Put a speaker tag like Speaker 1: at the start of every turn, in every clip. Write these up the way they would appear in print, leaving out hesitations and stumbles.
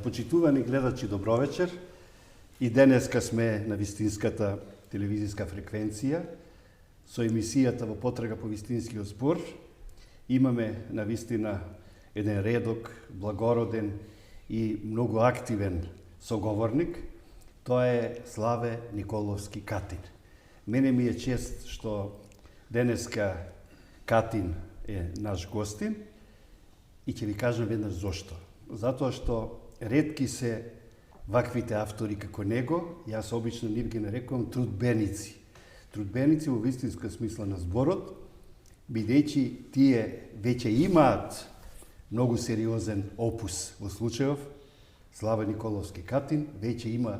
Speaker 1: Почитувани гледачи, добровечер. И денеска сме на вистинската телевизиска фреквенција со емисијата во потрага по вистинскиот збор. Имаме навистина еден редок, благороден и многу активен соговорник. Тоа е Славе Николовски Катин. Мене ми е чест што денеска Катин е наш гостин и ќе ви кажам веднаш зошто. Затоа што ретки се ваквите автори како него, јас обично нив ги нарекувам трудбеници. Трудбеници во вистинска смисла на зборот, бидејќи тие веќе имаат многу сериозен опус. Во случајов, Слава Николовски Катин веќе има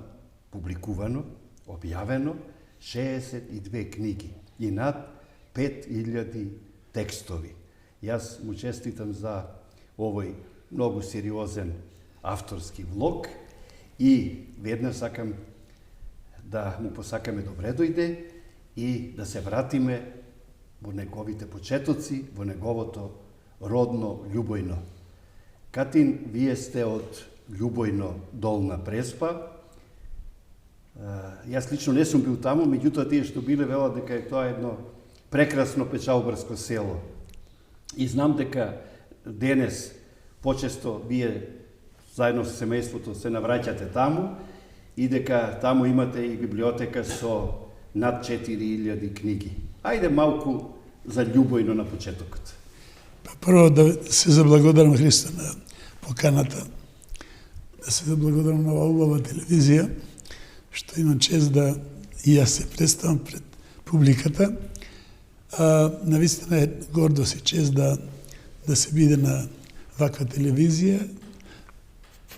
Speaker 1: публикувано, објавено 62 книги и над 5000 текстови. Јас му честитам за овој многу сериозен авторски влог и веднаш сакам да му посакаме добре дојде и да се вратиме во неговите почетоци, во неговото родно Љубојно. Катин, вие сте од Љубојно Долна Преспа. Јас лично не сум бил таму, меѓутоа тие што биле велат дека е тоа едно прекрасно печалбарско село. И знам дека денес почесто вие заедно со семејството се навраќате таму и дека таму имате и библиотека со над 4000 книги. Ајде малку за Љубојно на почетокот.
Speaker 2: Прво да се заблагодарам Христо на поканата, да се заблагодарам на оваа убава телевизија, што имам чест да и јас се представам пред публиката. Навистина е гордост и чест да се биде на ваква телевизија,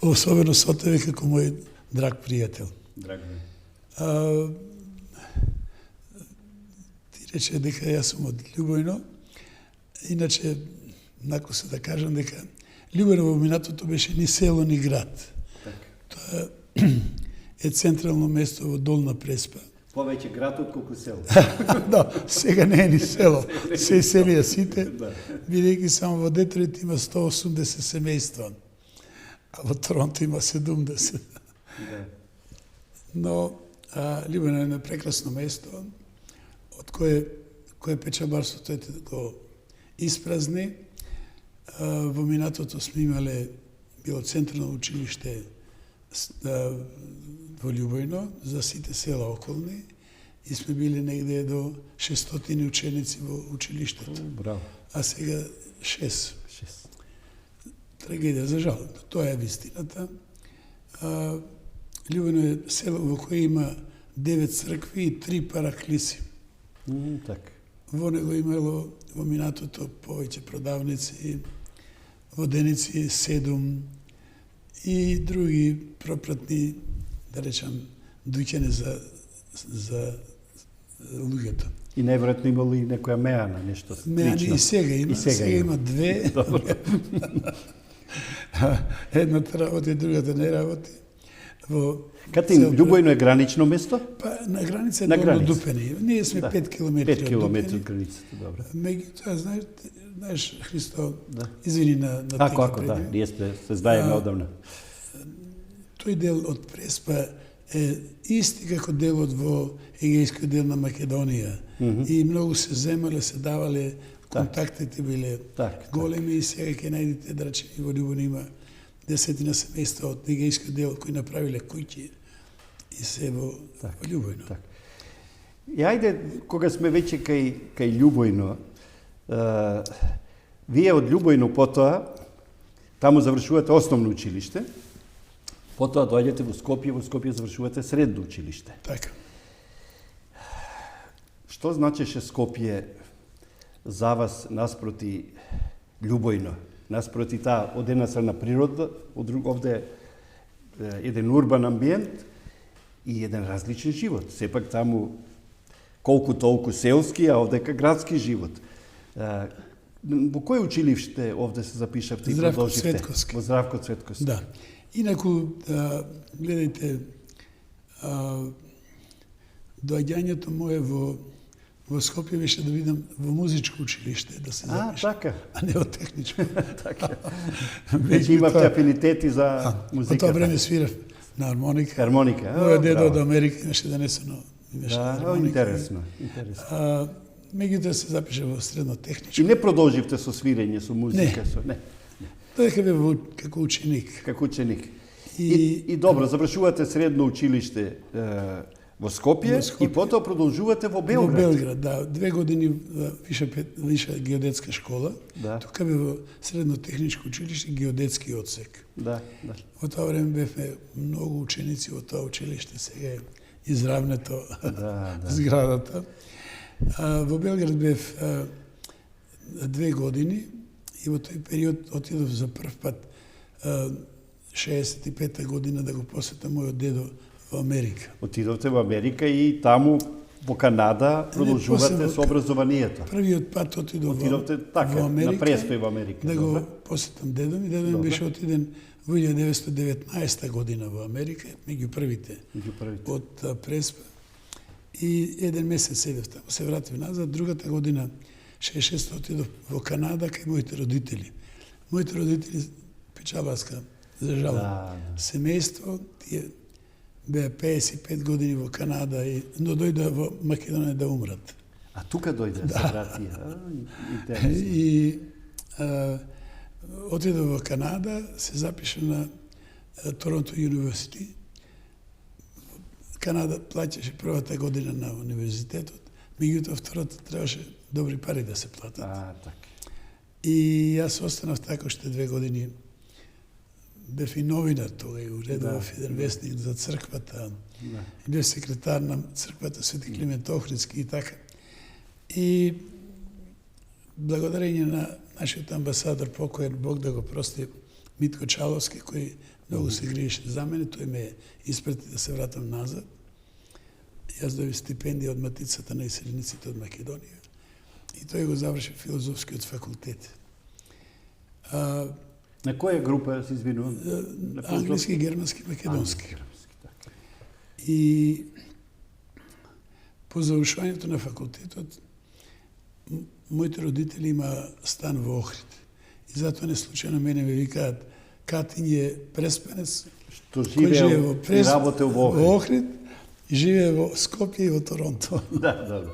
Speaker 2: особено со тебе како мој драг пријател.
Speaker 1: Драг ми.
Speaker 2: Ти рече дека јас сум од Љубојно, иначе, нако се да кажам дека Љубојно во минатото беше ни село, ни град. Тоа е централно место во Долна Преспа.
Speaker 1: Повеќе град отколку село.
Speaker 2: Да, сега не е ни село. Се селија сите, бидејќи само во Детройт има 180 семејства, а во Торонто има 70. Но Љубојно е едно прекрасно место, од кое печалбарството го испразни. Во минатото сме имале, било централно училиште во Љубојно за сите села околни и сме били негде до 600 ученици во училиштето.
Speaker 1: Браво.
Speaker 2: А сега 6. Трагедија, за жал. Тоа е вистината. Љубојно е село во кое има 9 цркви и 3 параклиси.
Speaker 1: Така.
Speaker 2: Во него имало во минатото повеќе продавници, воденици 7 и други пропратни, да речам, дуќани за луѓето.
Speaker 1: И најверојатно имало и некоја меана, нешто
Speaker 2: Меани
Speaker 1: слично.
Speaker 2: и сега има. Сега има 2. Едната работи, другата не работи.
Speaker 1: Катин, Љубојно е гранично место?
Speaker 2: Па, на граница е Долно Дупени. Ние сме 5 километри од
Speaker 1: 5 километри од границата, добро.
Speaker 2: Меѓутоа, знаеш, Христо, извини на
Speaker 1: Ако, да, ние се знаеме одамна.
Speaker 2: Тој дел од Преспа е исти како делот во егејскиот дел на Македонија. И многу се земале, се давале, контактите биле големи и сега ќе најдете, да речем, во Љубојно има 10 семејства од егејскиот дел кои направиле куќи и се во Љубојно.
Speaker 1: И ајде, кога сме веќе кај Љубојно, вие од Љубојно потоа, таму завршувате основно училиште, потоа доаѓате во Скопје завршувате средно училиште.
Speaker 2: Така.
Speaker 1: Што значеше Скопје за вас наспроти Љубојно? Наспроти таа од една страна природа, овде еден урбан амбиент и еден различен живот. Сепак таму колку толку селски, а овдека градски живот. Во кој училиште овде се запишавте и продолживте?
Speaker 2: Цветковски.
Speaker 1: Во Здравко Цветковски.
Speaker 2: Да. Инаку, гледајте, доаѓањето мое во во Скопје беше да видам во музичко училиште да се запишам,
Speaker 1: така.
Speaker 2: а не во техничко.
Speaker 1: Така. Значи имавте афинитети за
Speaker 2: По
Speaker 1: музиката.
Speaker 2: тоа време свирав на хармоника.
Speaker 1: Хармоника.
Speaker 2: Мојот дедо од Америка имаше донесено, имаше
Speaker 1: Да,
Speaker 2: хармоника.
Speaker 1: интересно.
Speaker 2: Меѓутоа се запиша во средно
Speaker 1: И
Speaker 2: техничко.
Speaker 1: не продолживте со свирење, со музика, не.
Speaker 2: Додека бев како ученик.
Speaker 1: Како ученик.
Speaker 2: И-
Speaker 1: И добро, завршувате средно училиште во Скопје
Speaker 2: Во Скопје.
Speaker 1: и потоа продолжувате во
Speaker 2: Во
Speaker 1: Белград.
Speaker 2: Белград, да. 2 години виша геодетска школа.
Speaker 1: Да.
Speaker 2: Тука бе во средно техничко училиште геодетски одсек.
Speaker 1: Да, да.
Speaker 2: Во тоа време бевме многу ученици во тоа училиште, сега е изравнето
Speaker 1: Да.
Speaker 2: зградата. Во Белград бев 2 години и во тој период отидов за прв пат 65-та година да го посетам мојот дедо во Америка.
Speaker 1: Отидовте во Америка и таму во Канада продолжувате
Speaker 2: после
Speaker 1: со образованието.
Speaker 2: Првиот пат отидов
Speaker 1: Отидовте така,
Speaker 2: во Америка,
Speaker 1: на престој во Америка.
Speaker 2: да го
Speaker 1: добро.
Speaker 2: посетам дедо ми. Дедо ми
Speaker 1: Добре.
Speaker 2: беше отиден во 1919 година во Америка, меѓу првите
Speaker 1: Меѓу првите.
Speaker 2: од преспа. И еден месец седев таму, се вратив назад. Другата година, 66 отидов во Канада кај моите родители. Моите родители печаласка, за жал,
Speaker 1: Да,
Speaker 2: семејство, тие беа 55 години во Канада, но дојдоа во Македонија да умрат.
Speaker 1: А тука дојде да се врати. Интересно.
Speaker 2: И отидов во Канада, се запиша на Торонто University. Канада плаќаше првата година на универзитетот, меѓутоа втората требаше добри пари да се платат.
Speaker 1: Така.
Speaker 2: И јас останав тако што 2 години бев и новинар тога и уредував еден вестник за црквата.
Speaker 1: Да.
Speaker 2: И бев секретар на црквата Свети Климент Охридски и така. И благодарење на нашиот амбасадор покоен, Бог да го прости, Митко Чаловски, кој многу се гриеше за мене, тој ме испрати да се вратам назад. Јас добив стипендија од Матицата на иселениците од Македонија и тој го заврши филозофскиот факултет.
Speaker 1: На која група се извинувам?
Speaker 2: Англиски, германски, македонски.
Speaker 1: Англиски, така.
Speaker 2: И по завршувањето на факултетот, моите родители има стан во Охрид. И затоа не случајно мене ме викаат Катин е преспенец,
Speaker 1: Што
Speaker 2: кој
Speaker 1: живее
Speaker 2: живее
Speaker 1: и работел во Охрид.
Speaker 2: Охрид и живее во Скопје и во Торонто.
Speaker 1: Да.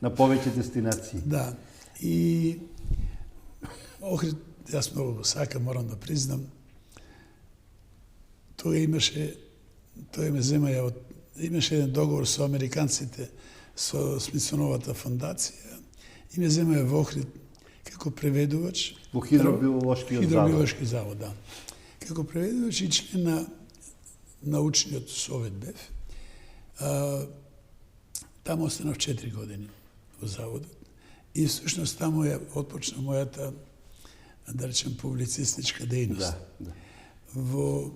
Speaker 1: На повеќе дестинации.
Speaker 2: Да. И Охрид, јас многу го сакам, морам да признам. Тога имаше, тој ме земаја од, имаше еден договор со американците, со Смитсоновата фондација, и ме земаја во Охрид како преведувач.
Speaker 1: Во хидробиолошкиот завод.
Speaker 2: Хидробиолошки завод, да. Како преведувач и член на научниот совет бев. Таму останав 4 години во заводот. И всушност таму ја отпочна мојата, да речем, публицистичка дејност.
Speaker 1: Да.
Speaker 2: Во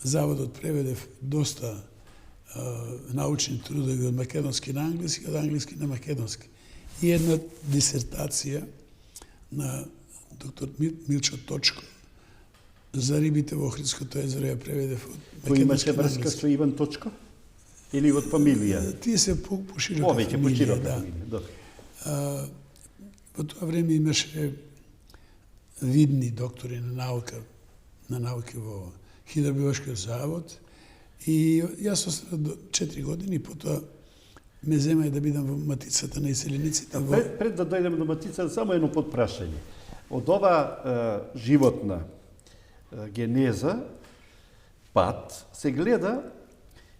Speaker 2: заводот преведев доста научни трудови од македонски на англиски, од англиски на македонски. И една дисертација на доктор Милчо Точко за рибите во Охридското езеро ја преведев од
Speaker 1: Тој имаше
Speaker 2: македонски на
Speaker 1: врска
Speaker 2: англиски.
Speaker 1: со Иван Точко? Или од фамилија?
Speaker 2: Тие се поширока
Speaker 1: Повеќе
Speaker 2: фамилија,
Speaker 1: поширока
Speaker 2: да.
Speaker 1: фамилија. Добро.
Speaker 2: Во тоа време имаше видни доктори на науки во Хидробиолошкиот завод и јас останав до 4 години, потоа ме земаја да бидам во Матицата на иселениците.
Speaker 1: Пред да дојдеме до Матица, само едно подпрашање. Од ова животна генеза, пат, се гледа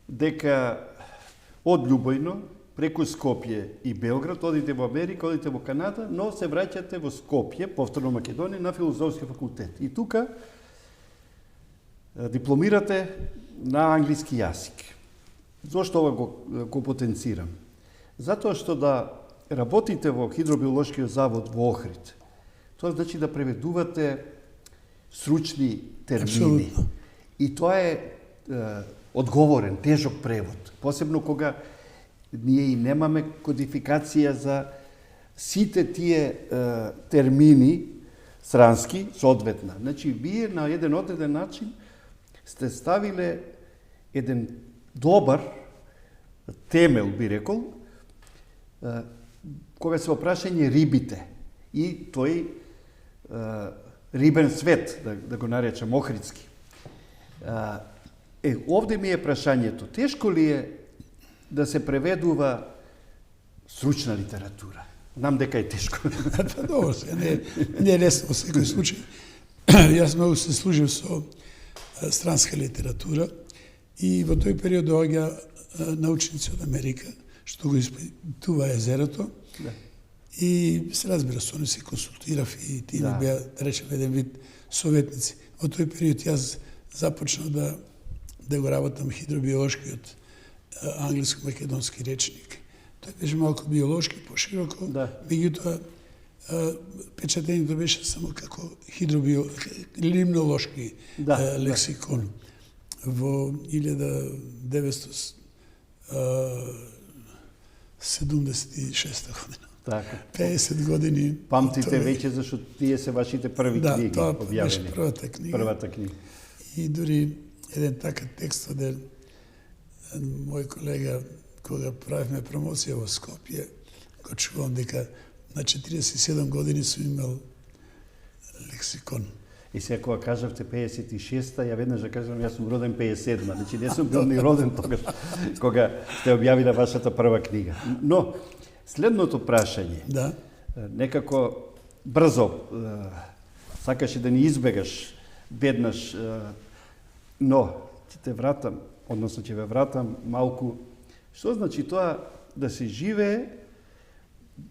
Speaker 1: дека од Љубојно, преку Скопје и Белград, одите во Америка, одите во Канада, но се враќате во Скопје, повторно Македонија, на филозофски факултет. И тука дипломирате на англиски јазик. Зошто ова го потенцирам? Затоа што да работите во Хидробиолошкиот завод во Охрид, тоа значи да преведувате стручни термини.
Speaker 2: Апсолутно.
Speaker 1: И тоа е одговорен, тежок превод. Посебно кога ние и немаме кодификација за сите тие термини странски, соодветна. Значи, вие на еден одреден начин сте ставиле еден добар темел, би рекол, кога се опрашање рибите и тој рибен свет, да го наречам охридски. Овде ми е прашањето, тешко ли е да се преведува стручна литература? Знам дека е тешко.
Speaker 2: Добро, не е лесно во секој случај. Јас многу се служив со странска литература и во тој период доаѓа научници од Америка, што го испитува езерото.
Speaker 1: Да.
Speaker 2: И се разбира, со они се консултирав и тие ми беа, да речем, еден вид советници. Во тој период јас започнав да го работам хидробиолошкиот англиско-македонски речник. Тој беше малку биолошки, пошироко, меѓутоа печатењето беше само како лимнолошки лексикон. Во 1976 година.
Speaker 1: Така.
Speaker 2: 50 години.
Speaker 1: Памтите веќе зашто тие се вашите први книги објавени. Да, тоа беше
Speaker 2: првата книга.
Speaker 1: Првата книга.
Speaker 2: И дури еден така текст од мој колега, кога правивме промоција во Скопје, го чувам дека на 47 години сум имал лексикон.
Speaker 1: И сега кога кажавте 56-та, ја веднаш да кажам, јас сум роден 57-та, значи не сум бил ни роден тогаш, кога сте објавила вашата прва книга. Но, следното прашање, некако брзо, сакаше да ни избегаш веднаш, но ќе те вратам, односно ќе ве вратам малку, што значи тоа да се живее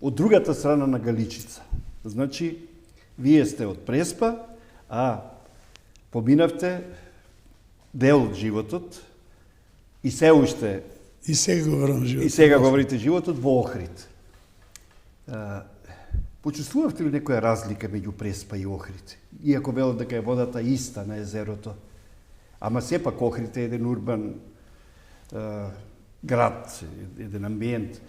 Speaker 1: од другата страна на Галичица? Значи, вие сте од Преспа, а поминавте дел од животот и се уште
Speaker 2: и сега говорам животот.
Speaker 1: И сега говорите животот во Охрид. Почувствувавте ли некоја разлика меѓу Преспа и Охрид? Иако велат дека е водата иста на езерото, ама сепак Охрид е еден урбан град, еден амбиент.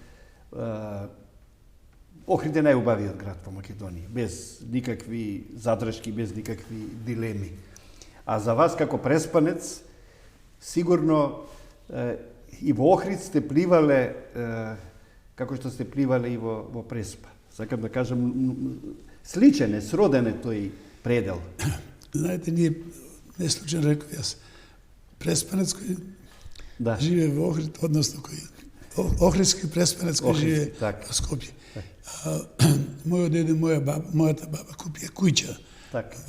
Speaker 1: Охрид е најубавиот град во Македонија, без никакви задршки, без никакви дилеми. А за вас како преспанец, сигурно и во Охрид сте пливале, како што сте пливале и во Преспа. Сакам да кажам, сличен е, сроден е тој предел.
Speaker 2: Знаете, ние не случајно реков јас, преспанец кој живее во Охрид, односно кој охридски преспанец кој живее во Скопје. Мојот деде, мојата баба купија куќа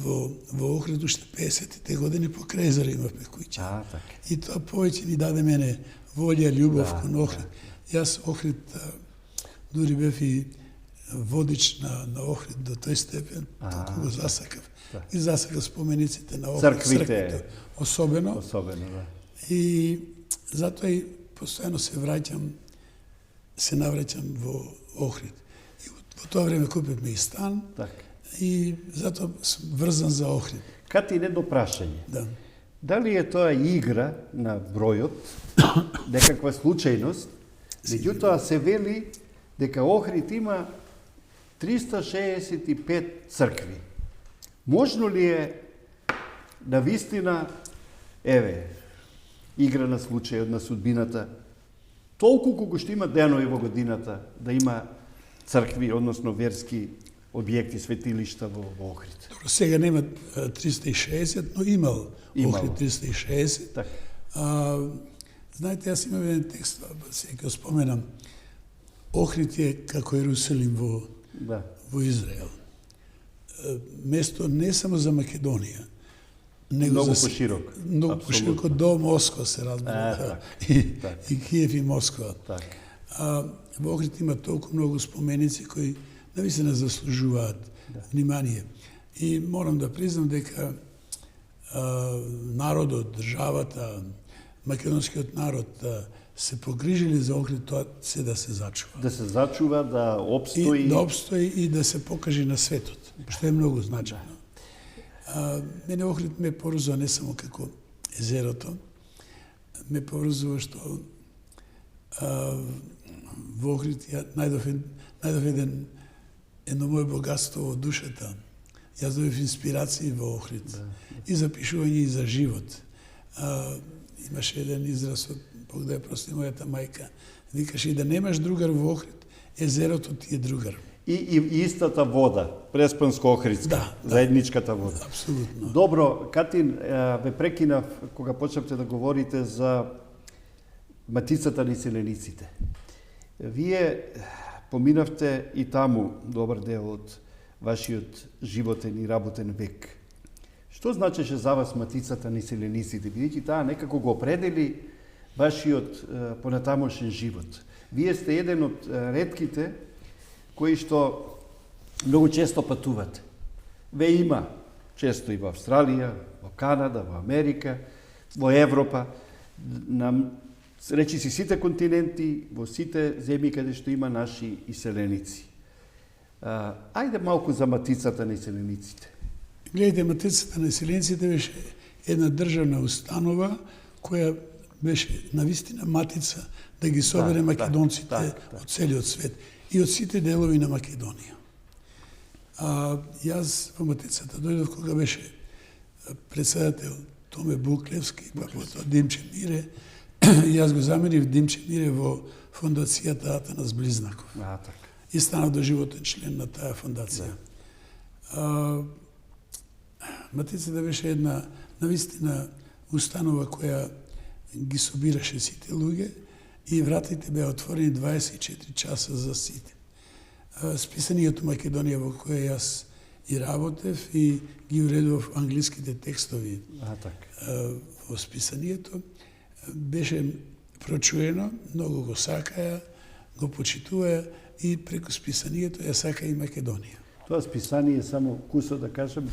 Speaker 2: во Охрид уште 50-тите години, по Крезари имавме куќа. И тоа повеќе ни даде мене волја, љубов кон Охрид. Јас Охрид дури бев и водич на Охрид до тој степен, толку го засакав. И засакав спомениците на Охрид, црквите, особено. И затоа и постојано се навраќам во Охрид. И во тоа време купивме и стан, и затоа сум врзан за Охрид.
Speaker 1: Кати едно прашање. Дали е тоа игра на бројот, некаква случајност, меѓутоа се вели дека Охрид има 365 цркви. Можно ли е на вистина, игра на случајот, на судбината, толку колку што има денови во годината, да има цркви, односно верски објекти, светилишта во Охрид?
Speaker 2: Добро, сега нема 360, но имал Охрид 360. Знаете, јас имам еден текст, сега го споменам, Охрид е како Ерусалим во Израел. Место не само за Македонија, него
Speaker 1: многу поширок.
Speaker 2: Многу пошироко до Москва се разбира. И Киев и Москва. Во Охрид има толку многу споменици кои навистина заслужуваат внимание. И морам да признам дека народот, државата, македонскиот народ се погрижили за Охрид тоа се да се зачува.
Speaker 1: Да се зачува, да обстои.
Speaker 2: Да обстои и да се покаже на светот, што е многу значајно. Мене Охрид ме поврзува не само како езерото, ме поврзува што во Охрид ја најдов едно моје богатство во душата. Јас добив инспирации во Охрид. И за пишување и за живот. Имаше еден израз од Бог да ја прости мојата мајка. Викаше и да немаш другар во Охрид, езерото ти е другар.
Speaker 1: И истата вода, Преспанско-Охридска,
Speaker 2: Да,
Speaker 1: заедничката вода.
Speaker 2: Апсолутно.
Speaker 1: Добро, Катин, ве прекинав кога почнавте да говорите за матицата на иселениците. Вие поминавте и таму добар дел од вашиот животен и работен век. Што значеше за вас матицата на иселениците? Бидејќи таа некако го определи вашиот понатамошен живот. Вие сте еден од ретките кои што многу често патувате. Ве има често и во Австралија, во Канада, во Америка, во Европа, на речиси сите континенти, во сите земји каде што има наши иселеници. Ајде малку за матицата на иселениците.
Speaker 2: Гледайте, матицата на иселениците беше една државна установа која беше навистина матица да ги собере македонците од целиот свет и од сите делови на Македонија. Јас во матицата дојдов кога беше председател Томе Буклевски, па потоа Димче Мире, и јас го заменив Димче Мире во фондацијата Атанас Близнаков. И станав доживотен член на таа фондација. Матицата беше една навистина установа која ги собираше сите луѓе и вратите беа отворени 24 часа за сите. Списанието Македонија во кое јас и работев и ги уредував англиските текстови во списанието, беше прочуено, многу го сакаја, го почитуваја и преку списанието ја сака и Македонија.
Speaker 1: Тоа списание, само кусо да кажам,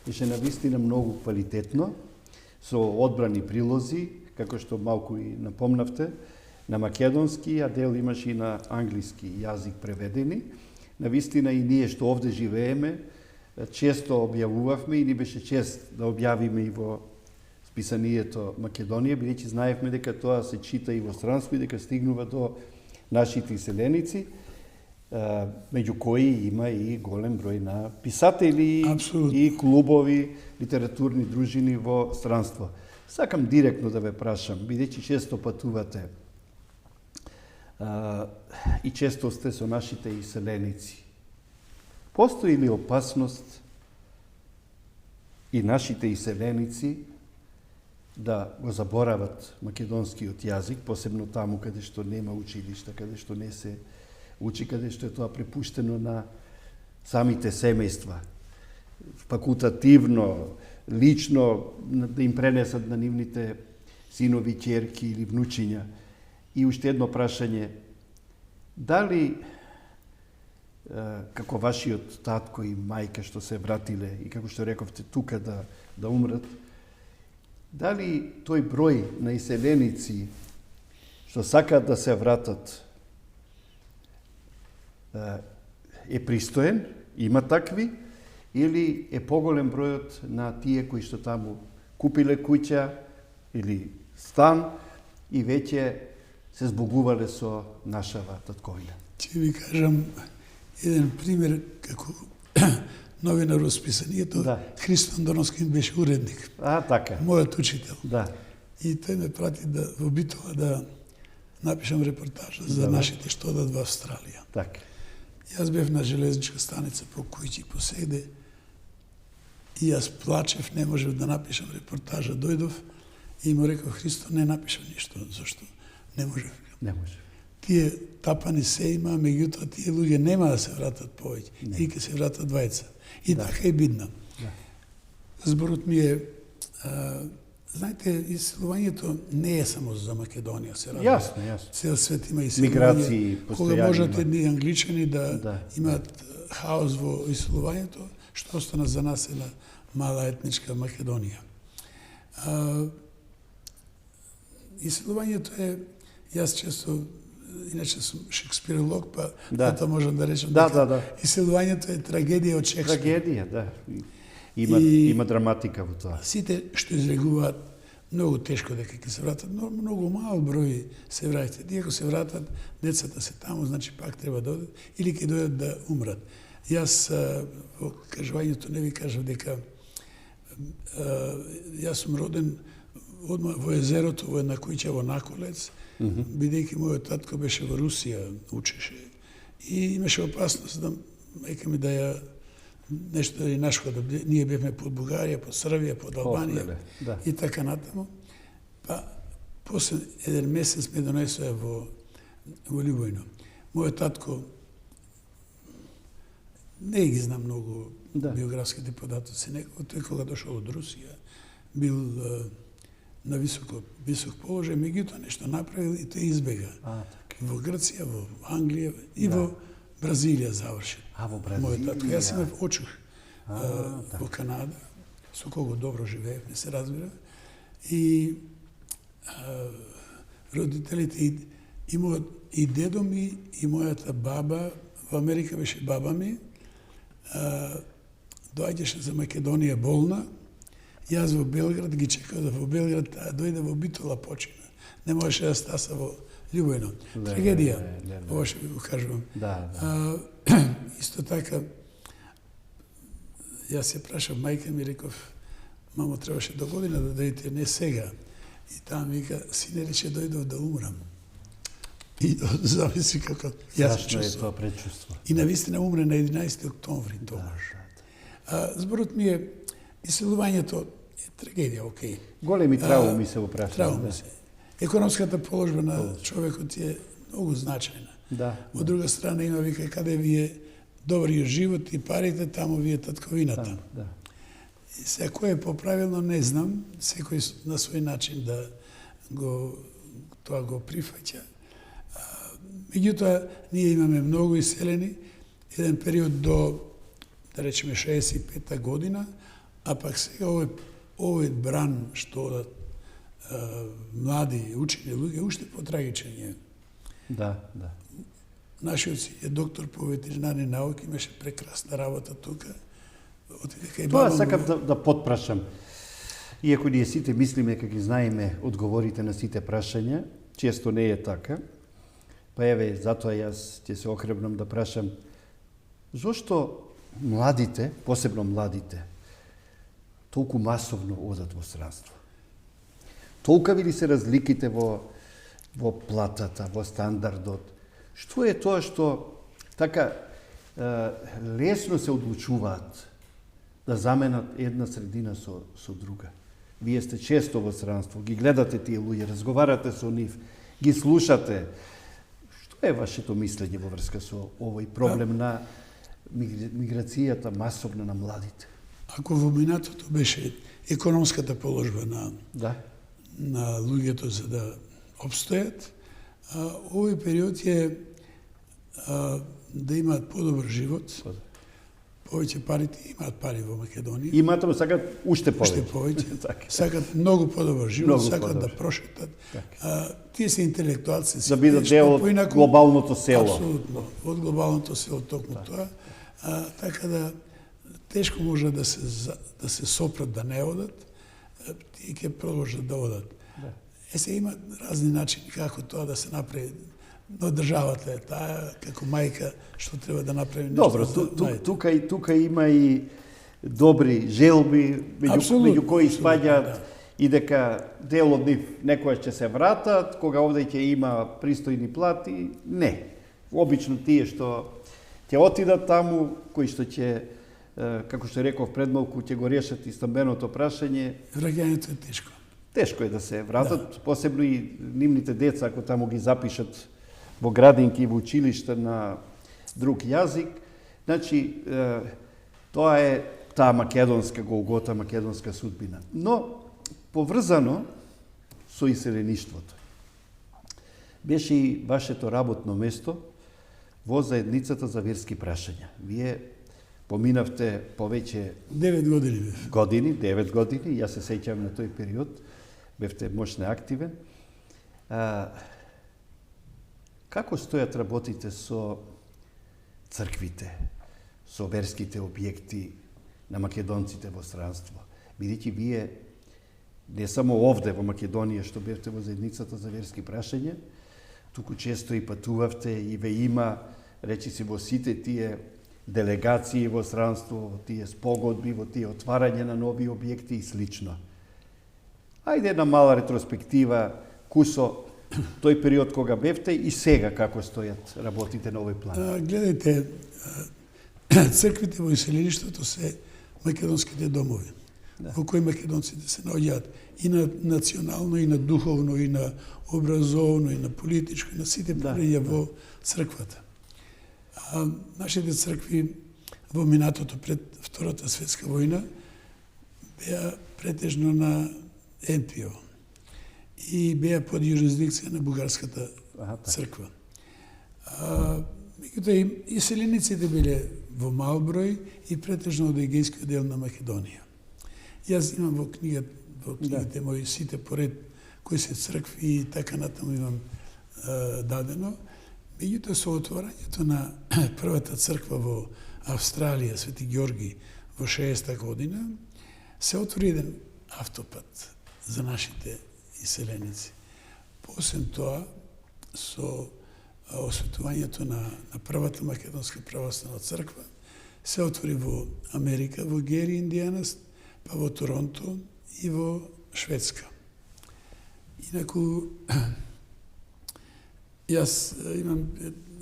Speaker 1: беше навистина многу квалитетно, со одбрани прилози, како што малку и напомнавте, на македонски, а дел имаше и на англиски јазик преведени. Навистина и ние што овде живееме, често објавувавме и ни беше чест да објавиме и во списанието Македонија, бидејќи знаевме дека тоа се чита и во странство и дека стигнува до нашите иселеници, меѓу кои има и голем број на писатели и клубови, литературни дружини во странство. Сакам директно да ве прашам, бидејќи често патувате и често сте со нашите иселеници. Постои ли опасност и нашите иселеници да го заборават македонскиот јазик, посебно таму каде што нема училишта, каде што не се учи, каде што е тоа препуштено на самите семејства, факултативно, лично да им пренесат на нивните синови, ќерки или внучиња. И уште едно прашање, дали како вашиот татко и мајка што се вратиле и како што рековте тука да умрат, дали тој број на иселеници што сакаат да се вратат е пристоен, има такви, или е поголем бројот на тие кои што таму купиле куќа или стан и веќе се збогувале со нашава татковина?
Speaker 2: Ќе ви кажам еден пример како новинар во списанието. Христо Андоновски беше уредник.
Speaker 1: Така.
Speaker 2: Мојот учител.
Speaker 1: Да.
Speaker 2: И тој ме прати во Битола да напишам репортажа за нашите што одат во Австралија.
Speaker 1: Така.
Speaker 2: Јас бев на железничка станица по Кујчи поседе и јас плачев, не можев да напишам репортажа. Дојдов и му реков, Христо, не напишам ништо, зашто не можев.
Speaker 1: Не можев.
Speaker 2: Тие тапани се има, меѓутоа тие луѓе нема да се вратат повеќе. И ќе се вратат двајца. И така е бидно. Зборот ми е, знаете, исселувањето не е само за Македонија, се радува.
Speaker 1: Јасно.
Speaker 2: Цел свет има исселување.
Speaker 1: Миграции постојано.
Speaker 2: Кога можат едни англичани да имаат хаос во исселувањето, што остана за нас една мала етничка Македонија. Исселувањето е, јас често, иначе сум шекспиролог, па тоа можам да речем дека исселувањето е трагедија од Шекспир.
Speaker 1: Трагедија, да. Има драматика во тоа.
Speaker 2: Сите што излегуваат многу тешко дека ќе се вратат, но многу мал број се враќаат. И ако се вратат, децата се таму, значи пак треба да одат или ќе дојдат да умрат. Јас во кажувањето не ви кажав дека јас сум роден одма во езерото, во една куќа во Наколец, бидејќи мојот татко беше во Русија, учеше и имаше опасност да мајка ми да ја нешто да нашко да ние бевме под Бугарија, под Србија, под Албанија
Speaker 1: да.
Speaker 2: и така натаму. Па после еден месец ме донесоа во Љубојно. Мојот татко не ги знам многу биографските податоци, некој тој кога дошол од Русија бил на висок положај, меѓутоа нешто направил и тој избега. Во Грција, во Англија и во Бразилија заврши.
Speaker 1: Во Бразилија.
Speaker 2: Мојот татко. Јас имав очух во Канада, со кого добро живеев, не се разбира. И родителите и дедо ми и мојата баба, во Америка беше баба ми, доаѓаше за Македонија болна. Јас во Белград ги чекав да во Белград дојде во Битола почина. Не можеше да стаса во Љубојно. Трагедија, ова што ви го кажувам. Исто така, јас се прашав мајка ми, реков, мамо, требаше до година да дојдете, не сега. И таа ми вика, сине, рече, дојдов да умрам. И зависи како јас се чувствувам.
Speaker 1: Страшно е тоа предчувство.
Speaker 2: И навистина умре на 11 октомври тогаш. Зборот ми е, иселувањето е трагедија, окей.
Speaker 1: Големи трауми се во прашање.
Speaker 2: Трауми се. Економската положба на човекот е многу значајна. Од друга страна има, вика, каде ви е добриот живот и парите, таму ви е татковината. И сега кој е поправилно, не знам, секој на свој начин да тоа го прифаќа. Меѓутоа, ние имаме многу иселени, еден период до, да речеме, 65-та година, а пак сега овој бран што одат млади учени луѓе, уште потрагичен е. Нашиот си е доктор по ветеринарни науки, имаше прекрасна работа тука.
Speaker 1: Тоа сакам да потпрашам. Иако ние сите мислиме како ги знаеме одговорите на сите прашања, често не е така. Па еве, затоа јас ќе се охребнам да прашам, зошто младите, посебно младите, толку масовно одат во странство? Толкави ли се разликите во платата, во стандардот? Што е тоа што така лесно се одлучуваат да заменат една средина со друга? Вие сте често во странство, ги гледате тие луѓе, разговарате со нив, ги слушате. Што е вашето мислење во врска со овој проблем на миграцијата масовна на младите?
Speaker 2: Ако во минатото беше економската положба на луѓето за да обстојат, овој период е да имаат подобар живот, повеќе парите, имаат пари во Македонија.
Speaker 1: Имаат, но сакат уште повеќе.
Speaker 2: Уште повеќе. Сакат многу подобар живот, сакат да прошетат. Тие се интелектуалци.
Speaker 1: Да бидат дел од глобалното село.
Speaker 2: Апсолутно, од глобалното село токму тоа. Така да тешко може да се сопрат да не одат, тие ќе продолжат да одат. Се има разни начини како тоа да се направи. Но државата е таа, како мајка, што треба да направи нешто.
Speaker 1: Добро, тука има и добри желби, меѓу кои спаѓаат и дека дел од нив некојаш ќе се вратат, кога овде ќе има пристојни плати. Не. Обично тие што ќе отидат таму, кои што ќе, како што реков пред малку, ќе го решат и стамбеното прашање.
Speaker 2: Враќањето е тешко.
Speaker 1: Тешко е да се вратат, посебно и нивните деца, ако таму ги запишат во градинки и во училишта на друг јазик. Значи, тоа е таа македонска голгота, македонска судбина. Но, поврзано со иселеништвото, беше и вашето работно место во заедницата за верски прашања. Вие поминавте повеќе
Speaker 2: 9 години.
Speaker 1: 9 години, јас се сеќавам на тој период, бевте мощно активен. Како стојат работите со црквите, со верските објекти на македонците во странство? Бидејќи вие не само овде во Македонија што бевте во заедницата за верски прашања, туку често и патувавте и ве има, речиси, во сите тие делегации во странство, во тие спогодби, во тие отварање на нови објекти и слично. Ајде една мала ретроспектива, кусо тој период кога бевте и сега како стојат работите на овој план?
Speaker 2: Гледајте, црквите во иселеништвото се македонските домови, во кои македонците се наоѓаат и на национално, и на духовно, и на образовно, и на политичко, и на сите полења во црквата. Нашите цркви во минатото пред Втората светска војна беа претежно на НПО и беа под јурисдикција на бугарската црква. Меѓутоа и селениците биле во мал број и претежно од егејскиот дел на Македонија. Јас имам во книгите мои сите поред кои се цркви и така натаму имам дадено. Меѓутоа со отворањето на првата црква во Австралија, Свети Ѓорги, во 60-та година, се отвори еден автопат за нашите иселеници. Посебно тоа, со осветувањето на првата македонска православна црква, се отвори во Америка, во Гери, Индијанас, па во Торонто и во Шведска. Инаку, јас имам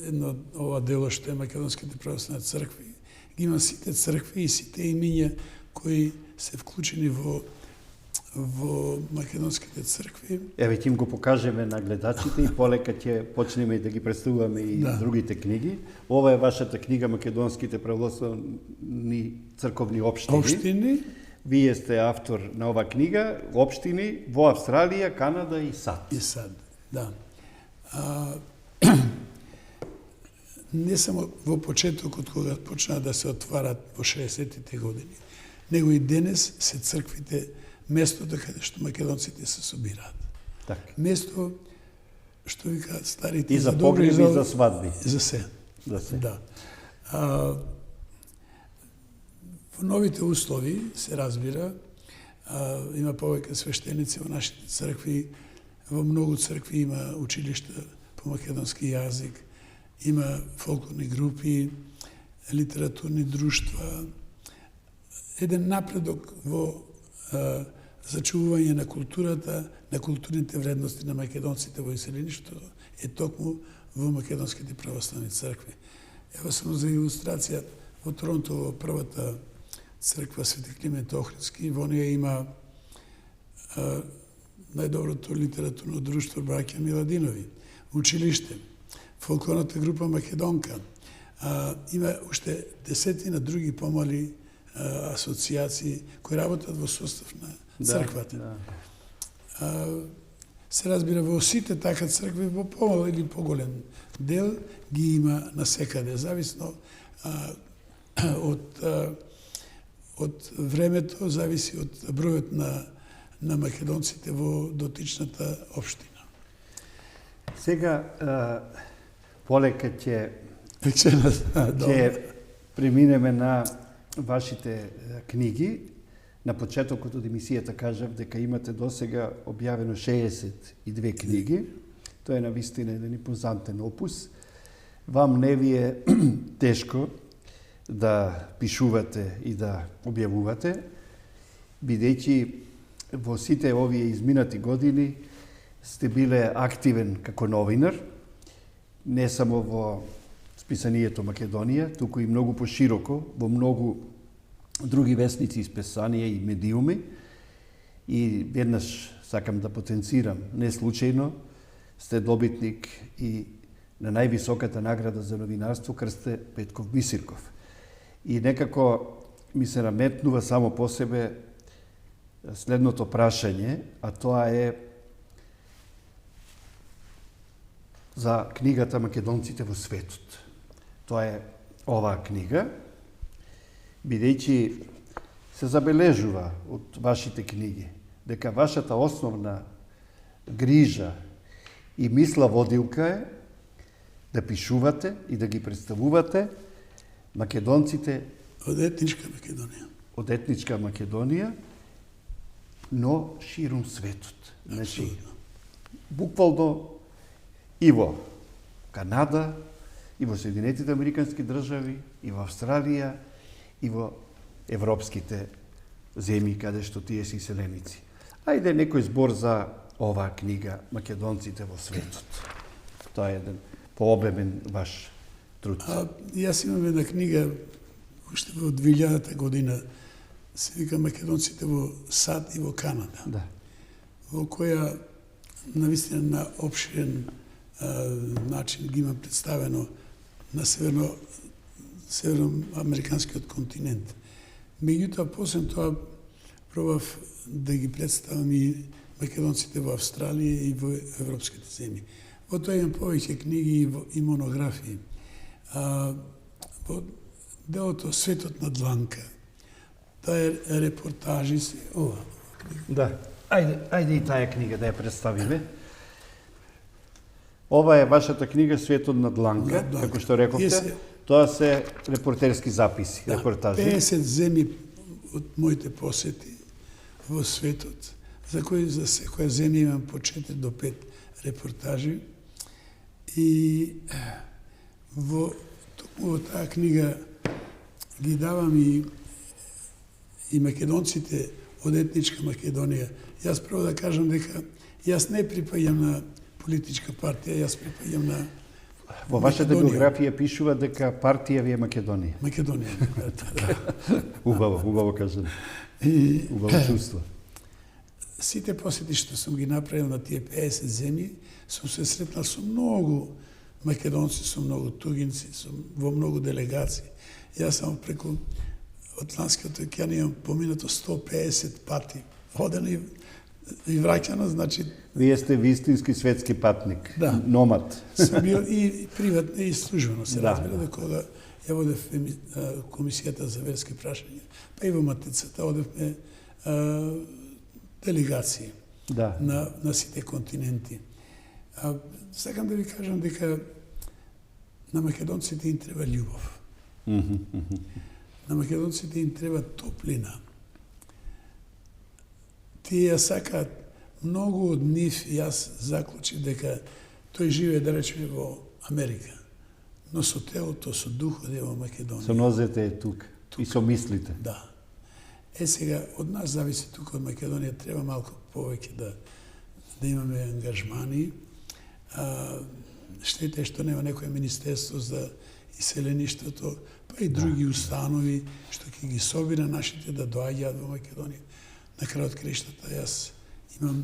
Speaker 2: едно ова дело што е македонските православни цркви, ги имам сите цркви и сите имиња кои се вклучени во македонските цркви.
Speaker 1: Еве ќе им го покажеме на гледачите и полека ќе почнеме да ги представуваме и другите книги. Ова е вашата книга Македонските православни црковни општини. Вие сте автор на ова книга, општини во Австралија, Канада и САД.
Speaker 2: И САД, да. Не само во почетокот кога почнаа да се отварат во 60-тите години, него и денес се црквите местото каде што македонците се собираат.
Speaker 1: Така.
Speaker 2: Место што викаат старите
Speaker 1: и за погреби и за свадби.
Speaker 2: За се.
Speaker 1: За се.
Speaker 2: Да. Во новите услови се разбира, има повеќе свештеници во нашите цркви, во многу цркви има училишта по македонски јазик, има фолклорни групи, литературни друштва, еден напредок во зачувување на културата, на културните вредности на македонците во иселеништвото е токму во македонските православни цркви. Ево само за илустрација, во Торонто, во првата црква Свети Климент Охридски, во неја има најдоброто литературно друштво браќа Миладинови, училиште, фолклорната група Македонка, има уште десетина други помали асоциации кои работат во состав на црквата. Се разбира, во сите така цркви, во помал или поголем дел, ги има насекаде, зависно од времето, зависи од бројот на македонците во дотичната општина.
Speaker 1: Сега, полека ќе преминеме на вашите книги. На почетокот од емисијата кажав дека имате досега објавено 62 книги. Тоа е навистина еден импозантен опус. Вам не ви е тешко да пишувате и да објавувате, бидејќи во сите овие изминати години сте биле активен како новинар, не само во списанието Македонија, туку и многу пошироко, во многу други вестници, списанија и медиуми. И веднаш сакам да потенцирам, не случајно, сте добитник и на највисоката награда за новинарство Крсте Петков Бисирков. И некако ми се наметнува само по себе следното прашање, а тоа е за книгата Македонците во светот. Тоа е оваа книга, бидејќи се забележува од вашите книги дека вашата основна грижа и мисла водилка е да пишувате и да ги представувате македонците
Speaker 2: од етничка Македонија.
Speaker 1: Од етничка Македонија, но ширум светот. Значи, буквално и во Канада, и во Соединетите Американски држави, и во Австралија, и во европските земји каде што тие се иселеници. Ајде некој збор за оваа книга Македонците во светот? Тоа е еден пообемен ваш труд.
Speaker 2: Јас имам една книга уште во 2000 година, се вика Македонците во САД и во Канада,
Speaker 1: Да.
Speaker 2: во која навистина на опширен начин ги има представено на северноамериканскиот континент. Меѓутоа, после тоа пробав да ги представам и македонците во Австралија и во европските земји. Во тоа имам повеќе книги и монографии. Во делото Светот на дланка, тоа е репортажи се ова книга.
Speaker 1: Да. Ајде и таа книга да ја представиме. Ова е вашата книга Светот на дланка, како што рековте. Тоа се репортерски записи, репортажи.
Speaker 2: 50 земји од моите посети во светот, за секоја земја имам по 4 до 5 репортажи. И во таа книга ги давам и македонците од етничка Македонија. Јас прво да кажам дека јас не припаѓам на политичка партија, јас припаѓам на
Speaker 1: Во вашата биографија пишува дека партија ви е Македонија.
Speaker 2: Македонија.
Speaker 1: Убаво кажано. Убаво чувство.
Speaker 2: Сите посети што сум ги направил на тие 50 земји, сум се сретнал со многу македонци, со многу тугинци, во многу делегации. Јас само преку Атлантскиот океан имам поминато 150 пати. Одено и враќано, значи...
Speaker 1: Вие сте вистински светски патник,
Speaker 2: да.
Speaker 1: Номад.
Speaker 2: Сум бил и приватно и службено, се разбира, да кога ја водев комисијата за верски прашања, па и во Матицата одевме делегации на сите континенти. Сакам да ви кажам дека на македонците им треба љубов. На македонците им треба топлина. Тие ја сакаат, многу од нив, јас заклучив дека тој живее, да речеме, во Америка, но со телото, со духот е во Македонија.
Speaker 1: Со нозете е тук. И со мислите.
Speaker 2: Да. Сега, од нас зависи тука од Македонија, треба малку повеќе да имаме ангажмани. Штета е што нема некој министерство за иселеништвото, па и други установи што ќе ги собира нашите да доаѓаат во Македонија. На крајот краиштата јас имам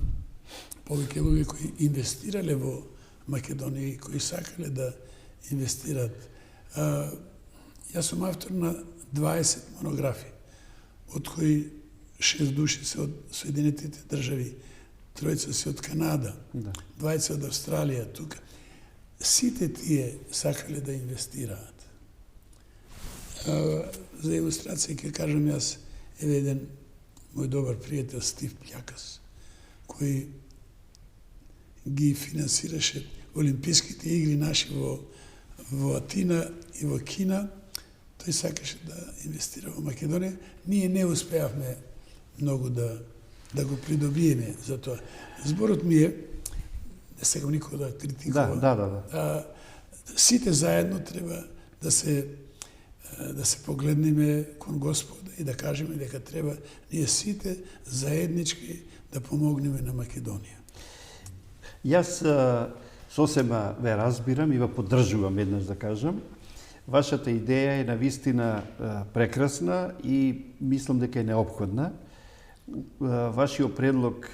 Speaker 2: повеќе луѓе кои инвестирале во Македонија и кои сакале да инвестираат. Јас сум автор на 20 монографии, од кои 6 души се од Соединетите држави, 3 се од Канада, 20 од Австралија, тука. Сите тие сакале да инвестираат. За илустрација ќе кажам јас, еве еден мој добар пријател Стив Плјакас, кој ги финансираше Олимписките игри наши во Атина и во Кина, тој сакаше да инвестира во Македонија. Ние не успеавме многу да го придобиеме за тоа. Зборот ми е, не сакам никој да критикува.
Speaker 1: Да.
Speaker 2: Сите заедно треба да се погледнеме кон Господа и да кажеме дека треба ние сите заеднички да помогнеме на Македонија.
Speaker 1: Јас сосема ве разбирам и ве поддржувам, еднаш да кажам. Вашата идеја е навистина прекрасна и мислам дека е неопходна. Вашиот предлог,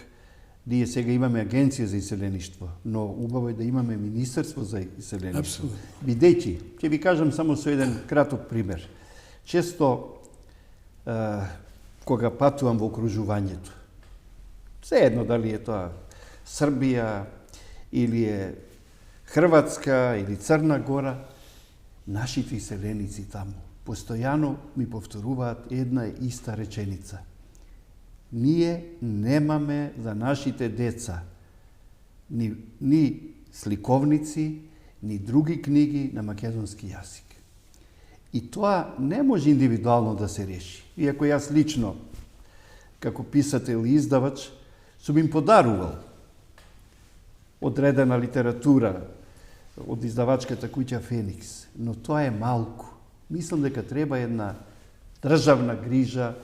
Speaker 1: ние сега имаме агенција за иселеништво, но убаво е да имаме министерство за иселеништво.
Speaker 2: Апсолутно.
Speaker 1: Бидејќи, ќе ви кажам само со еден краток пример. Често кога патувам во окружувањето, сеедно дали е тоа Србија или е Хрватска или Црна Гора, нашите иселеници таму постојано ми повторуваат една иста реченица. Ние немаме за нашите деца ни сликовници, ни други книги на македонски јазик. И тоа не може индивидуално да се реши. Иако јас лично, како писател и издавач, сум им подарувал одредена литература од издавачката куќа Феникс, но тоа е малку. Мислам дека треба една државна грижа,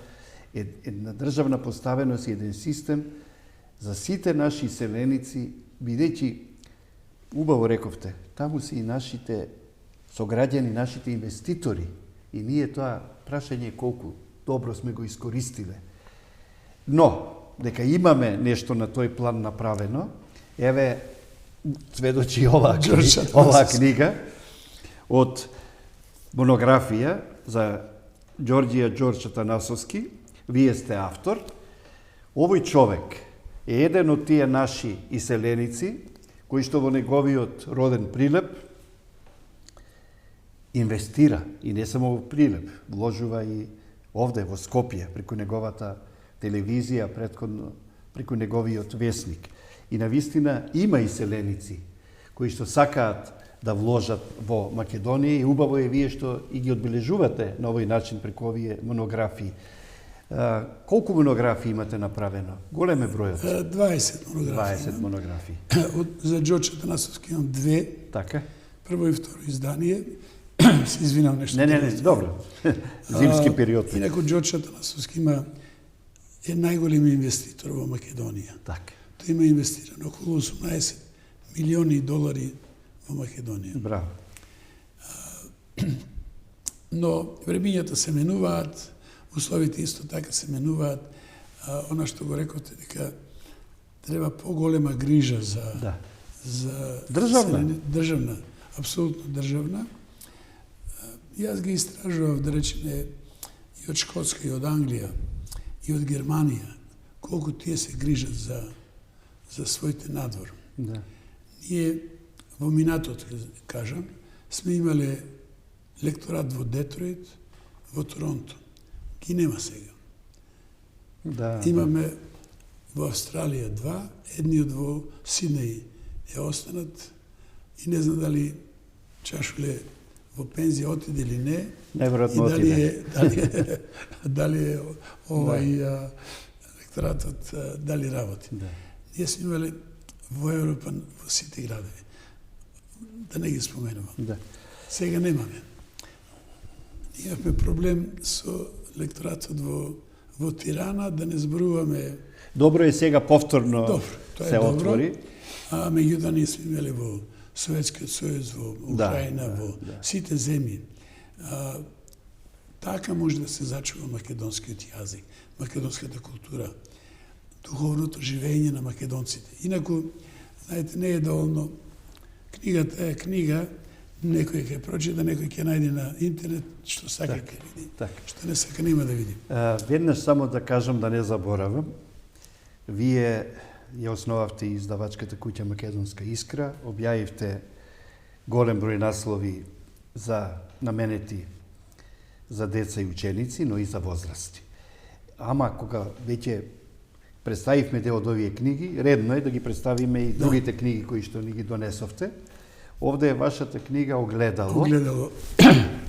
Speaker 1: една државна поставеност и еден систем за сите наши иселеници, бидејќи, убаво рековте, таму се и нашите сограѓани, нашите инвеститори. И ние тоа прашање е колку добро сме го искористиле. Но, дека имаме нешто на тој план направено, еве, сведочи оваа книга од монографија за Ѓорѓија Ѓорđ Атанасовски. Вие сте автор. Овој човек е еден од тие наши иселеници, кои што во неговиот роден Прилеп инвестира, и не само во Прилеп, вложува и овде во Скопје, преку неговата телевизија, претходно преку неговиот весник. И навистина има иселеници кои што сакаат да вложат во Македонија, и убаво е вие што и ги одбележувате на овој начин преку овие монографии. Колку монографии имате направено? Голем е бројот.
Speaker 2: 20 монографии.
Speaker 1: 20 монографии.
Speaker 2: За Ѓорđ Атанасовски имам 2.
Speaker 1: Така.
Speaker 2: Прво и второ издание. Се извинам нешто.
Speaker 1: Не, добро. Зимски период.
Speaker 2: Инаку Ѓорđ Атанасовски е најголем инвеститор во Македонија.
Speaker 1: Така.
Speaker 2: Тој има инвестирано околу 18 милиони долари во Македонија.
Speaker 1: Браво.
Speaker 2: Но времињата се менуваат, условите исто така се менуваат. Она што го рековте, дека треба поголема грижа за државна, апсолутно државна. Јас ги истражував, да речеме, и од Шкотска, и од Англија, и од Германија, колку тие се грижат за своите надвор.
Speaker 1: Да.
Speaker 2: Ние во минатото, кажам, сме имале лекторат во Детройт, во Торонто. Ги нема сега.
Speaker 1: Да.
Speaker 2: Имаме во Австралија 2, едниот во Сиднеј е останат и не знам дали Чашуле во пензија отиде или не.
Speaker 1: Неверојатно отиде.
Speaker 2: Дали е овај лекторатот дали работи.
Speaker 1: Да.
Speaker 2: Ние сме имале во Европа во сите градови. Да не ги споменувам.
Speaker 1: Да.
Speaker 2: Сега немаме. Имавме проблем со лекторатот во Тирана, да не зборуваме.
Speaker 1: Добро е сега повторно
Speaker 2: тоа
Speaker 1: се отвори.
Speaker 2: Меѓутоа ние сме имали во Советскиот сојуз, во Украина, во сите земји. Така може да се зачува македонскиот јазик, македонската култура, духовното живење на македонците. Инаку, знаете, не е доволно. Книгата е книга, некој ќе прочита, некој ќе најде на интернет, што сака ќе види. Што не сака, нема да види.
Speaker 1: Веднаш само да кажам, да не заборавам. Вие ја основавте издавачката куќа Македонска искра, објавивте голем број наслови за наменети за деца и ученици, но и за возрасти. Ама кога веќе представивме дел од овие книги, редно е да ги представиме и другите книги кои што ни ги донесовте. Овде е вашата книга Огледало.
Speaker 2: Огледало.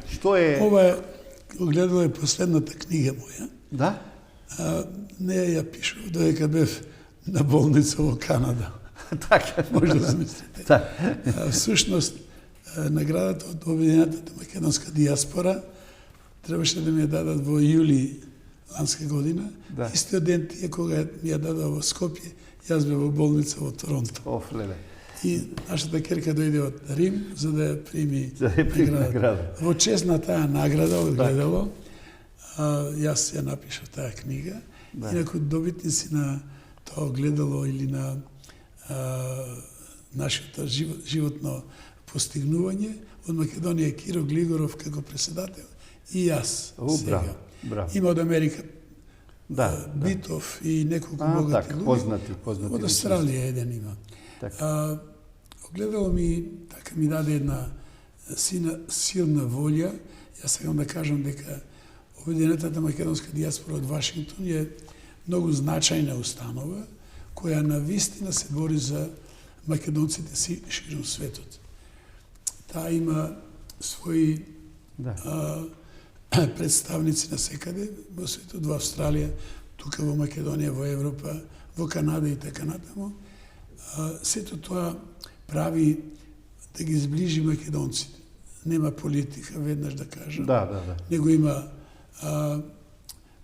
Speaker 1: Што е?
Speaker 2: Ова Огледало е последната книга моја.
Speaker 1: Да?
Speaker 2: Не ја пишав додека бев на болница во Канада.
Speaker 1: Така,
Speaker 2: може да замислите. Всушност, наградата од Обединетата македонска диаспора требаше да ми ја дадат во јули ланска година.
Speaker 1: Да.
Speaker 2: Истиот ден тие кога ми ја дадат во Скопје, јас бев во болница во Торонто.
Speaker 1: Леле.
Speaker 2: И нашата керка дојде од Рим за да ја прими
Speaker 1: награда.
Speaker 2: Во чест на таа награда Огледало, јас ја напишав таа книга. Инаку добитници на тоа Огледало или на нашето животно постигнување од Македонија Киро Глигоров како председател и јас сега.
Speaker 1: Браво.
Speaker 2: Има од Америка
Speaker 1: Битов
Speaker 2: и неколку богати луѓе.
Speaker 1: Познати.
Speaker 2: Од Австралија еден има. Огледало ми, така ми даде една силна волја. Јас сакам да кажам дека Обединетата македонска диаспора од Вашингтон е многу значајна установа, која навистина се бори за македонците си широм светот. Таа има своји представници на секаде во светот, во Австралија, тука во Македонија, во Европа, во Канада и така натаму. Сето тоа прави да ги зближи македонците. Нема политика, веднаш да кажам. Него има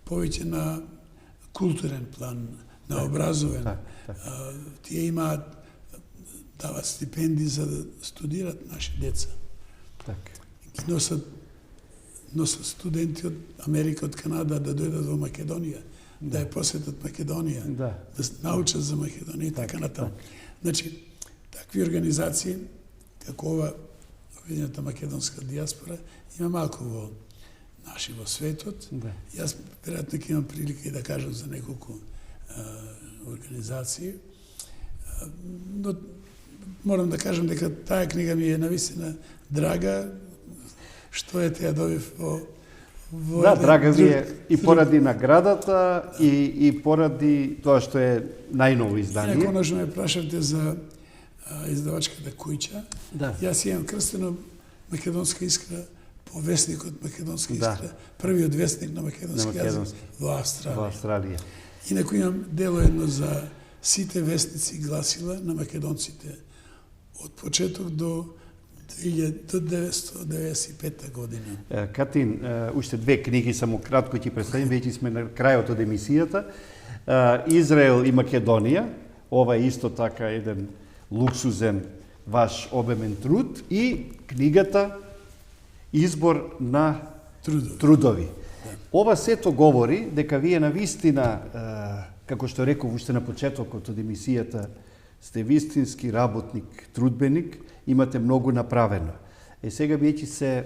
Speaker 2: повеќе на културен план, наобразовен.
Speaker 1: Так.
Speaker 2: Тие имаат дават стипендии за да студират наши деца.
Speaker 1: Така.
Speaker 2: Ги носат студенти од Америка, од Канада да дојдат во Македонија, да ја посетат Македонија,
Speaker 1: Да.
Speaker 2: да научат за Македонија и така натаму. Значи, такви организации, како ова Обединената македонска диаспора, има малку во во светот.
Speaker 1: Да.
Speaker 2: Јас веројатно ќе имам прилика и да кажам за неколку организации. Но морам да кажам дека таа книга ми е навистина драга, што е те ја добив во
Speaker 1: Да, драга ви е и поради наградата и поради тоа што е најново издание.
Speaker 2: И конечно ме прашавте за издавачката Кујча.
Speaker 1: Да.
Speaker 2: Јас имам крстено Македонска искра, повесникот Македонска
Speaker 1: Да.
Speaker 2: искра, првиот вестник на македонски јазик во Австралија.
Speaker 1: Во Австралија.
Speaker 2: Инаку имам дело едно за сите вестници гласила на македонците од почеток до 1995 година.
Speaker 1: Катин, уште две книги само кратко ќе представим, веќе сме на крајот од емисијата. Израел и Македонија, ова е исто така еден луксузен ваш обемен труд и книгата Избор на трудови. Ова сето говори дека вие навистина, како што реков уште на почетокот од емисијата, сте вистински работник, трудбеник, имате многу направено. Сега веќе се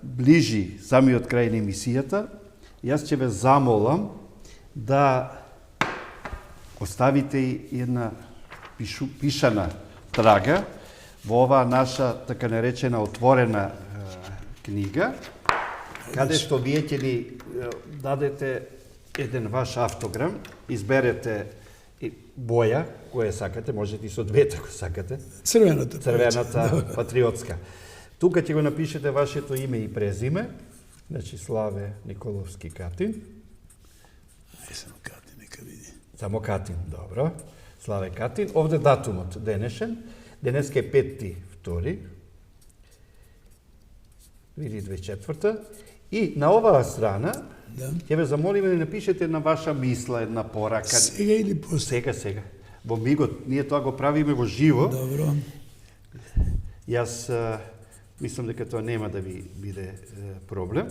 Speaker 1: ближи самиот крај на емисијата. Јас ќе ве замолам да оставите една пишана трага во оваа наша така наречена отворена книга, каде што вие ќе ни дадете еден ваш автограм, изберете боја која сакате, можете и со двете ако сакате.
Speaker 2: Црвената
Speaker 1: патриотска. Тука ќе го напишете вашето име и презиме, значи Славе Николовски Катин.
Speaker 2: Само Катин, нека види.
Speaker 1: Само Катин, добро. Славе Катин. Овде датумот денешен. Денеска е 5.2.2024. И на оваа страна ќе ве замолиме да напишете една ваша мисла, една порака.
Speaker 2: Сега или после?
Speaker 1: Сега. Во мигот, ние тоа го правиме во живо.
Speaker 2: Добро.
Speaker 1: Јас мислам дека тоа нема да ви биде проблем.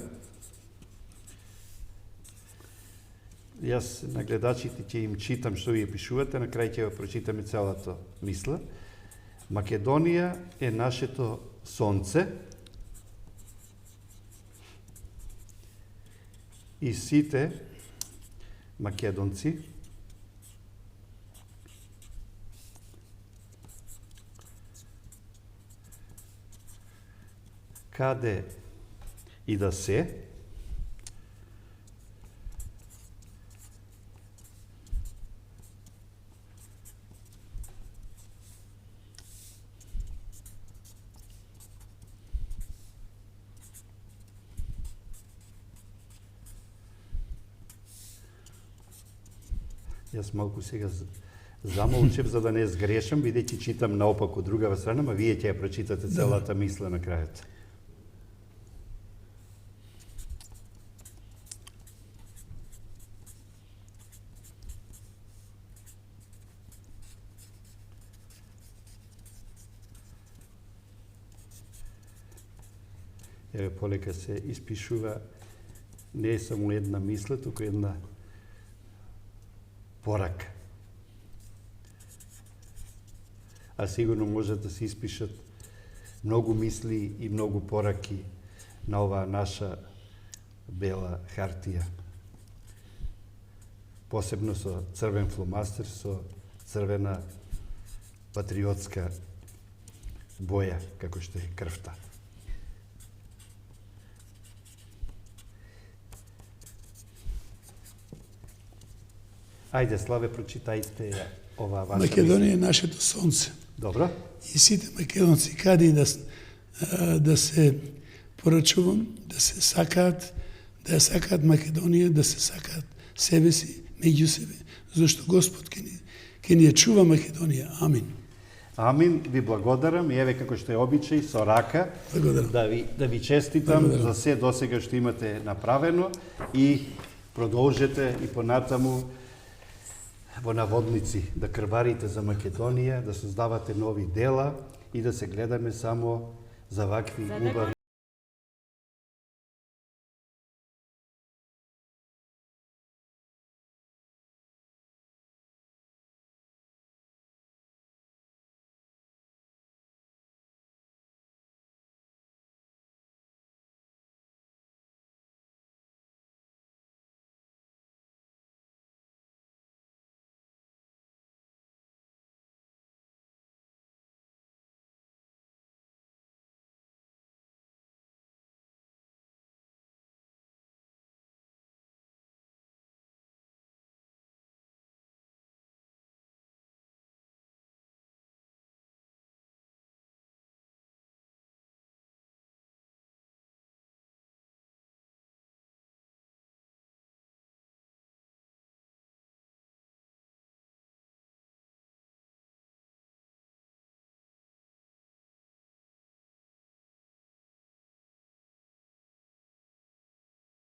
Speaker 1: Јас на гледачите ќе им читам што вие пишувате, на крај ќе ја прочитаме целата мисла. Македонија е нашето сонце и сите македонци каде и да се Јас малку сега замолчев за да не сгрешам, бидејќи читам наопаку другава страна, ма вие ќе ја прочитате целата мисла на крајот. Еве полека се испишува не е само една мисла, туку една порака. А сигурно може да се испишат многу мисли и многу пораки на оваа наша бела хартија. Посебно со црвен фломастер, со црвена патриотска боја, како што е крвта. Ајде, Славе, прочитајте оваа ваша
Speaker 2: Македонија е нашето сонце.
Speaker 1: Добро.
Speaker 2: И сите македонци каде да се порачувам, да се сакаат, да ја сакаат Македонија, да се сакаат себе си, меѓу себе, зашто Господ ќе ни ја чува Македонија. Амин.
Speaker 1: Амин, ви благодарам и еве како што е обичај со рака да ви честитам за се досега што имате направено и продолжете и понатаму во наводници, да крварите за Македонија, да создавате нови дела и да се гледаме само за вакви убави